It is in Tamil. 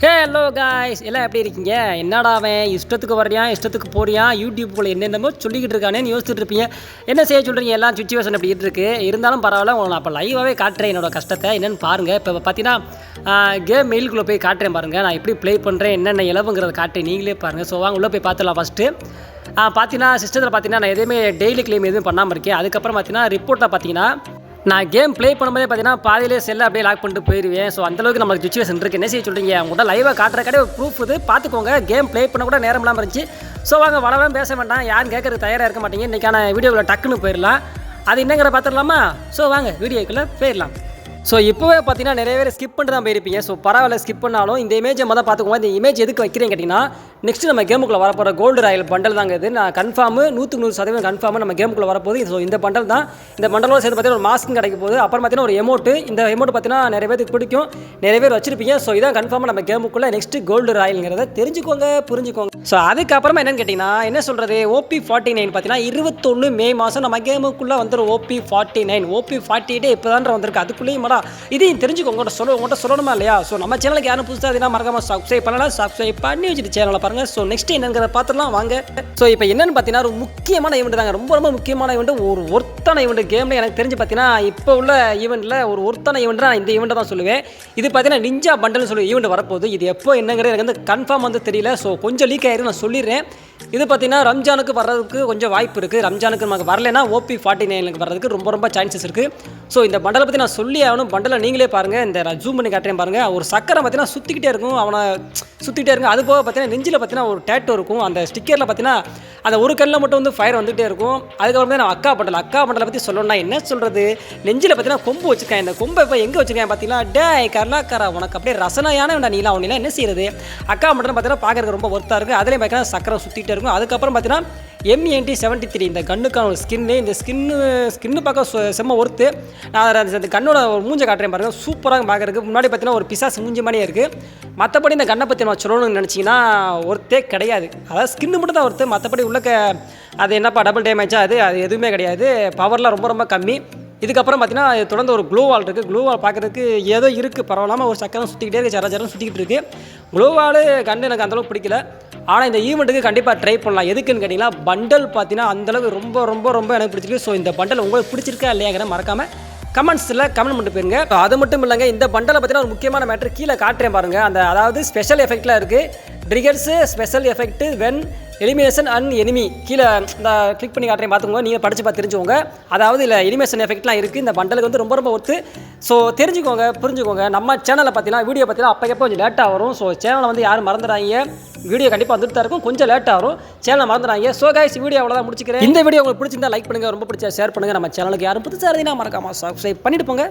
ஹலோ காய்ஸ் எல்லாம் எப்படி இருக்கீங்க? என்னடா அவன் இஷ்டத்துக்கு வரையான், இஷ்டத்துக்கு போறியான், யூடியூப்குள்ளே என்னென்னமோ சொல்லிக்கிட்டு இருக்கானேன்னு யோசிச்சுட்டு இருப்பீங்க. என்ன செய்ய சொல்கிறீங்க? எல்லாம் சுச்சுவேஷன் அப்படி இருக்கு. இருந்தாலும் பரவாயில்ல, உங்களுக்கு நான் அப்போ லைவாகவே காட்டுறேன் என்னோட கஷ்டத்தை என்னென்னு பாருங்கள். இப்போ பார்த்தீங்கன்னா கேம் மெயிலுக்குள்ளே போய் காட்டுறேன் பாருங்கள். நான் எப்படி ப்ளே பண்ணுறேன், என்னென்ன இலவுங்கிறத காட்டுறேன், நீங்களே பாருங்கள். ஸோ வாங்க உள்ளே போய் பார்த்துலாம். ஃபஸ்ட்டு பார்த்தீங்கன்னா சிஸ்டத்தில் பார்த்தீங்கன்னா நான் எதுவுமே டெய்லி கிளைம் எதுவும் பண்ணாமல் இருக்கேன். அதுக்கப்புறம் பார்த்தீங்கன்னா ரிப்போர்ட்டில் பார்த்தீங்கன்னா நான் கேம் ப்ளே பண்ணும்போதே பார்த்தீங்கன்னா பாதியிலே செல்லை அப்படியே லாக் பண்ணிட்டு போயிடுவேன். ஸோ அந்தளவுக்கு நம்மளுக்கு சுச்சுவேஷன் இருக்குது. என்ன செய்ய சொல்கிறீங்க? உங்கள்கிட்ட லைவாக காட்டுற கடை ஒரு ப்ரூஃப் இது பார்த்துக்கோங்க. கேம் ப்ளே பண்ண கூட நேரம் இல்லாமல் இருந்துச்சு. ஸோ வாங்க வளவன் பேச வேண்டாம், யாரும் கேட்கறதுக்கு தயாராக இருக்க மாட்டீங்க. இன்றைக்கான வீடியோவில் டக்குன்னு போயிடலாம். அது என்னங்கிற பார்த்துடலாமா? ஸோ வாங்க வீடியோக்குள்ளே போயிடலாம். ஸோ இப்போவே பார்த்தீங்கன்னா நிறைய பேர் ஸ்கிப் பண்ணிட்டு தான் போயிருப்பீங்க. ஸோ பரவாயில்ல, ஸ்கிப் பண்ணாலும் இந்த இமேஜை மொதல் பார்த்துக்கோங்க. இந்த இமேஜ் எதுக்கு வைக்கிறேன்னு கேட்டிங்கன்னா, நெக்ஸ்ட் நம்ம கேமுக்குள்ளே வரப்போகிற கோல்டு ராயல் பண்டல் தாங்க இது. நான் கன்ஃபார்மு 100% கன்ஃபார்மு நம்ம கேமுக்குள்ளே வரப்போகுது. ஸோ இந்த பண்டல் தான். இந்த பண்டலோட சேர்த்து பார்த்தீங்கன்னா ஒரு மாஸ்க்கும் கிடைக்க போகுது. அப்புறம் பார்த்தீங்கன்னா ஒரு எமௌண்ட்டு. இந்த எமௌண்ட் பார்த்தீங்கன்னா நிறைய பேருக்கு பிடிக்கும், நிறைய பேர் வச்சிருப்பீங்க. ஸோ இதான் கன்ஃபார்மாக நம்ம கேமுக்குள்ளே நெக்ஸ்ட் கோல்டு ராயலுங்கிறத தெரிஞ்சுக்கோங்க, புரிஞ்சுக்கோங்க. ஸோ அதுக்கப்புறமா என்னன்னு கேட்டிங்கன்னா, என்ன சொல்கிறது, OP49 பார்த்தீங்கன்னா 21 மே மாதம் நம்ம கேமுக்குள்ளே வந்துடும். OP49 OP48 இப்போ தான் வந்திருக்கு. அதுக்குள்ளேயும் இதையும் தெரிஞ்சுக்கோங்க. உங்கள்கிட்ட சொல்லணுமா இல்லையா? ஸோ நம்ம சேனலுக்கு யாரும் புதுசாக இருந்தால் மறக்காமல் சப்ஸ்கிரைப் பண்ணலாம். சப்ஸ்கிரைப் பண்ணி வச்சுட்டு சேனலை பாருங்கள். ஸோ நெக்ஸ்ட் என்னங்கிறத பார்த்துலாம் வாங்க. ஸோ இப்போ என்னென்னு பார்த்தீங்கன்னா ஒரு முக்கியமான ஈவெண்ட் தாங்க, ரொம்ப ரொம்ப முக்கியமான ஈவெண்ட், ஒரு ஒர்த்தான ஈவெண்ட். கேமில் எனக்கு தெரிஞ்சு பார்த்தீங்கன்னா இப்போ உள்ள ஈவெண்ட்டில் ஒரு ஒர்த்தான ஈவெண்ட் நான் இந்த ஈவெண்ட்டை தான் சொல்லுவேன். இது பார்த்தீங்கன்னா நிஞ்சா பண்டல்னு சொல்லி ஈவெண்ட் வரப்போகுது. இது எப்போ என்னங்கிறது எனக்கு வந்து கன்ஃபார்ம் வந்து தெரியல. ஸோ கொஞ்சம் லீக் ஆயிருக்கு, நான் சொல்லிடுறேன். இது பார்த்தீங்கன்னா ரம்ஜானுக்கு வர்றதுக்கு கொஞ்சம் வாய்ப்பு இருக்குது. ரம்ஜானுக்கு நமக்கு வரலைன்னா OP49 வர்றதுக்கு ரொம்ப ரொம்ப சான்சஸ் இருக்குது. ஸோ இந்த பண்டலை பற்றி நான் சொல்லி ஆகணும். பண்டலை நீங்களே பாருங்கள். இந்த ஜூம் பண்ணி காட்டுறேன் பாருங்கள். ஒரு சக்கரை பார்த்தீங்கன்னா சுற்றிக்கிட்டே இருக்கும், அவனை சுற்றிக்கிட்டே இருக்கும். அது போக பார்த்தீங்கன்னா நெஞ்சில் பார்த்தீங்கன்னா ஒரு டேட்டோ இருக்கும். அந்த ஸ்டிக்கரில் பார்த்தீங்கன்னா அந்த ஒரு கண்ணில் மட்டும் வந்து ஃபயர் வந்துகிட்டே இருக்கும். அதுக்கப்புறம் தான் நான் அக்கா பண்டலை பற்றி சொல்லணும்னா என்ன சொல்கிறது, நெஞ்சில் பார்த்தீங்கன்னா கொம்பு வச்சுருக்கேன். இந்த கொம்பை இப்போ எங்கே வச்சுருக்கேன் பார்த்தீங்கன்னா, டே கர்லாக்காரா உனக்கு அப்படியே ரசனையான நீலாம் அவனிலாம் என்ன செய்கிறது. அக்கா பண்டல் பார்த்தீங்கன்னா பார்க்குறதுக்கு ரொம்ப ஒர்த்தாக இருக்குது. அதுலேயும் பார்த்தீங்கன்னா சக்கரை சுற்றிக்கிட்டே இருக்கும். அதுக்கப்புறம் பார்த்தீங்கன்னா MENT73 இந்த கண்ணுக்கான ஒரு ஸ்கின்னு. இந்த ஸ்கின்னு பார்க்க செம்ம ஒர்த்து. நான் அந்த கண்ணோட ஒரு மூஞ்சை காட்டுறேன் பாருங்கள். சூப்பராக பார்க்குறதுக்கு. முன்னாடி பார்த்தீங்கன்னா ஒரு பிசாசு மூஞ்சி மாதிரியே இருக்குது. மற்றபடி இந்த கண்ணை பற்றி நான் சொல்லணும்னு நினச்சிங்கன்னா ஒர்த்தே கிடையாது. அதாவது ஸ்கின்னு மட்டும் தான் ஒர்த்து. மற்றபடி உள்ளக்க அது என்னப்பா டபுள் டேமேஜா, அது எதுவுமே கிடையாது. பவர்லாம் ரொம்ப ரொம்ப கம்மி. இதுக்கப்புறம் பார்த்தீங்கன்னா தொடர்ந்து ஒரு க்ளோ வால் இருக்குது. க்ளோ வால் பார்க்குறதுக்கு ஏதோ இருக்குது, பரவாயில்லாமல் ஒரு சக்கரம் சுற்றிக்கிட்டே இருக்குது, ஜரம் சுற்றிக்கிட்டு இருக்குது. க்ளோ வால் கண்டு எனக்கு அந்தளவுக்கு பிடிக்கல. ஆனால் இந்த ஈவெண்ட்டுக்கு கண்டிப்பாக ட்ரை பண்ணலாம். எதுக்குன்னு கேட்டிங்கன்னா, பண்டல் பார்த்தீங்கன்னா அந்தளவுக்கு ரொம்ப ரொம்ப ரொம்ப எனக்கு பிடிச்சிருக்கு. ஸோ இந்த பண்டல் உங்களுக்கு பிடிச்சிருக்கா இல்லையாங்கிற மறக்காமல் கமெண்ட்ஸில் கமெண்ட் பண்ணிட்டு போயிருங்க. அது மட்டும் இல்லைங்க, இந்த பண்டலை பார்த்தீங்கன்னா ஒரு முக்கியமான மேட்ரு கீழே காட்டுறேன் பாருங்கள். அதாவது ஸ்பெஷல் எஃபெக்ட்லாம் இருக்குது. Triggers special effect when elimination and enemy கீழே இந்த கிளிக் பண்ணி காட்டுறேன் பார்த்துக்கோங்க. நீங்கள் படித்து பார்த்து தெரிஞ்சுக்கோங்க. அதாவது இல்லை எலிமினேஷன் எஃபெக்ட்லாம் இருக்குது. இந்த பண்டலுக்கு வந்து ரொம்ப ரொம்ப ஒர்த்து. ஸோ தெரிஞ்சுக்கோங்க, புரிஞ்சுக்கோங்க. நம்ம சேனலில் பார்த்தீங்கன்னா வீடியோ பார்த்தீங்கன்னா அப்போக்கப்போ கொஞ்சம் லேட்டாக வரும். ஸோ சேனலை வந்து யாரும் மறந்துடாங்க. வீடியோ கண்டிப்பாக வந்துட்டு தான் இருக்கும், கொஞ்சம் லேட்டாக வரும். சேனலை மறந்துடாங்க. ஸோ கைஸ், வீடியோ அவ்வளோதான் முடிச்சுக்கிறேன். இந்த வீடியோ உங்களுக்கு பிடிச்சிருந்தா லைக் பண்ணுங்கள், ரொம்ப பிடிச்சா ஷேர் பண்ணுங்கள். நம்ம சேனலுக்கு யாரும் புதுசாக இருந்தீங்கன்னா மறக்காமல் சப்ஸ்கிரைப் பண்ணிட்டு போங்க.